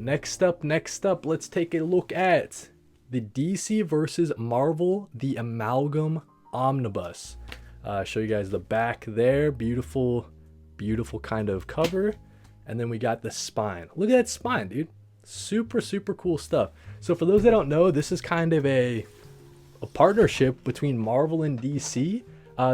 Next up, let's take a look at the DC versus Marvel, the Amalgam Omnibus. Show you guys the back there. Beautiful, beautiful kind of cover. And then we got the spine. Look at that spine, dude. Super, super cool stuff. So for those that don't know, this is kind of a partnership between Marvel and DC.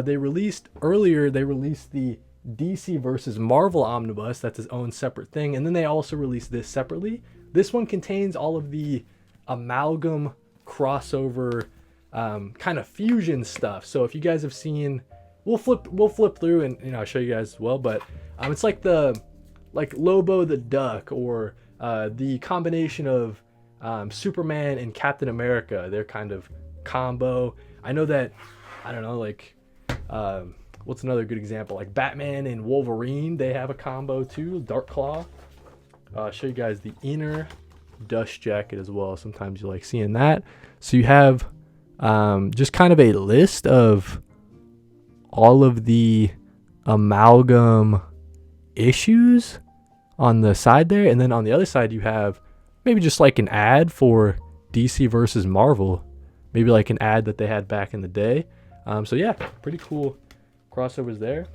They released the DC versus Marvel Omnibus. That's his own separate thing. And then they also released this separately. This one contains all of the Amalgam crossover kind of fusion stuff. So if you guys have seen, we'll flip through and I'll show you guys as well. But it's like Lobo the Duck, or the combination of Superman and Captain America. Their kind of combo. I know that, I don't know, what's another good example? Like Batman and Wolverine, they have a combo too. Dark Claw. I'll show you guys the inner dust jacket as well. Sometimes you like seeing that. So you have just kind of a list of all of the Amalgam issues on the side there, and then on the other side you have maybe just like an ad for DC versus Marvel, maybe like an ad that they had back in the day. So yeah, pretty cool crossovers there.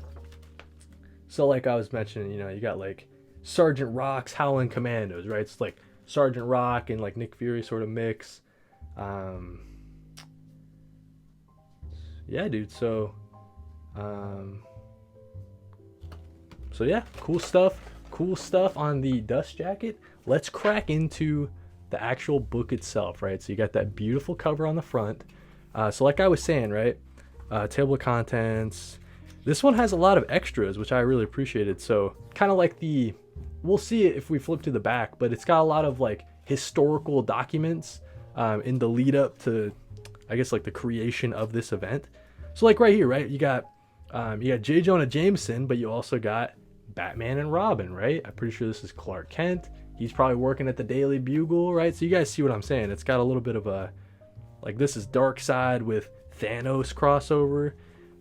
So like I was mentioning, you got like Sergeant Rock's Howling Commandos, right? It's like Sergeant Rock and like Nick Fury sort of mix. Yeah, dude. So yeah, cool stuff on the dust jacket. Let's crack into the actual book itself, right? So you got that beautiful cover on the front. So like I was saying, right? Table of contents. This one has a lot of extras, which I really appreciated. So kind of like we'll see it if we flip to the back, but it's got a lot of like historical documents in the lead up to, I guess, like the creation of this event. So like right here, right? You got J. Jonah Jameson, but you also got Batman and Robin, right? I'm pretty sure this is Clark Kent. He's probably working at the Daily Bugle, right? So you guys see what I'm saying? It's got a little bit of a, like, this is Darkseid with Thanos crossover.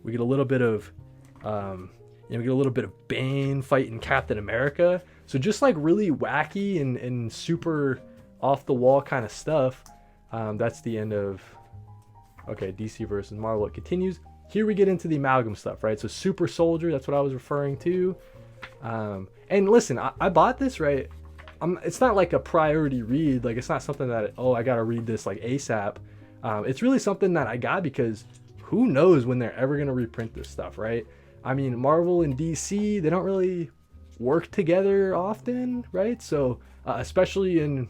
We get a little bit of Bane fighting Captain America. So just like really wacky and super off the wall kind of stuff. That's the end of, okay, DC versus Marvel. It continues. Here we get into the Amalgam stuff, right? So Super Soldier, that's what I was referring to. And listen, I bought this, right? It's not like a priority read. Like, it's not something that, I gotta read this like ASAP. It's really something that I got because who knows when they're ever gonna reprint this stuff, right? I mean, Marvel and DC, they don't really work together often, right? So especially in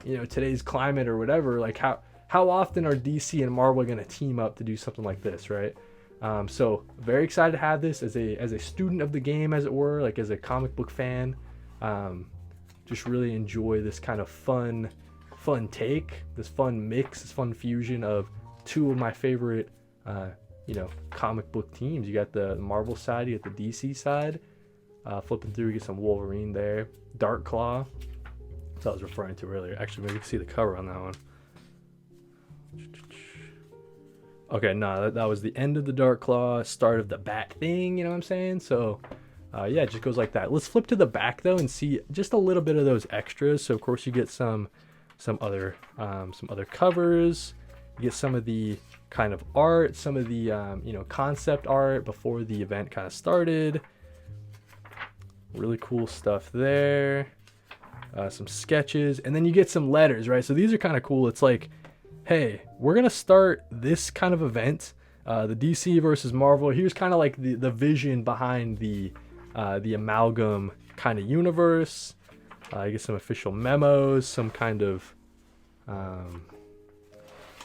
today's climate or whatever, like how often are DC and Marvel gonna team up to do something like this, right? So very excited to have this as a student of the game, as it were, like as a comic book fan. Just really enjoy this kind of fun take, this fun mix, this fun fusion of two of my favorite comic book teams. You got the Marvel side, you got the DC side. Flipping through, we get some Wolverine there. Dark Claw, that's what I was referring to earlier. Actually, maybe you can see the cover on that one. Okay, no, that was the end of the Dark Claw, start of the Bat thing, you know what I'm saying? So yeah, it just goes like that. Let's flip to the back though and see just a little bit of those extras. So of course you get some other covers. You get some of the kind of art, some of the concept art before the event kind of started. Really cool stuff there. Some sketches, and then you get some letters, right? So these are kind of cool. It's like, hey, we're gonna start this kind of event, the DC versus Marvel. Here's kind of like the vision behind the Amalgam kind of universe. You get some official memos, some kind of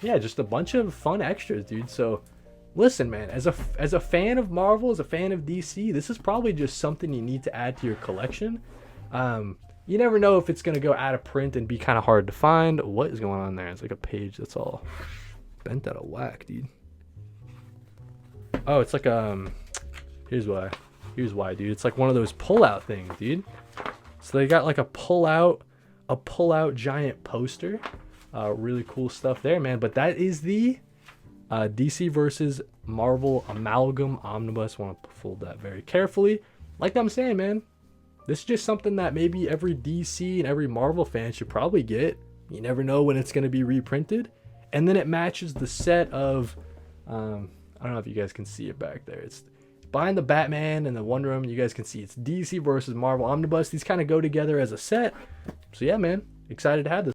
just a bunch of fun extras, dude. So listen, man, as a fan of Marvel, as a fan of DC, this is probably just something you need to add to your collection. You never know if it's gonna go out of print and be kind of hard to find. What is going on there? It's like a page that's all bent out of whack, dude. Oh, it's like here's why, dude. It's like one of those pull-out things, dude. So they got like a pull-out giant poster. Really cool stuff there, man. But that is the DC versus Marvel Amalgam Omnibus. Want to fold that very carefully. Like I'm saying, man, This is just something that maybe every DC and every Marvel fan should probably get. You never know when it's going to be reprinted. And then it matches the set of, I don't know if you guys can see it back there. It's behind the Batman and the Wonder Woman. You guys can see it's DC versus Marvel Omnibus. These kind of go together as a set. So yeah, man, excited to have this.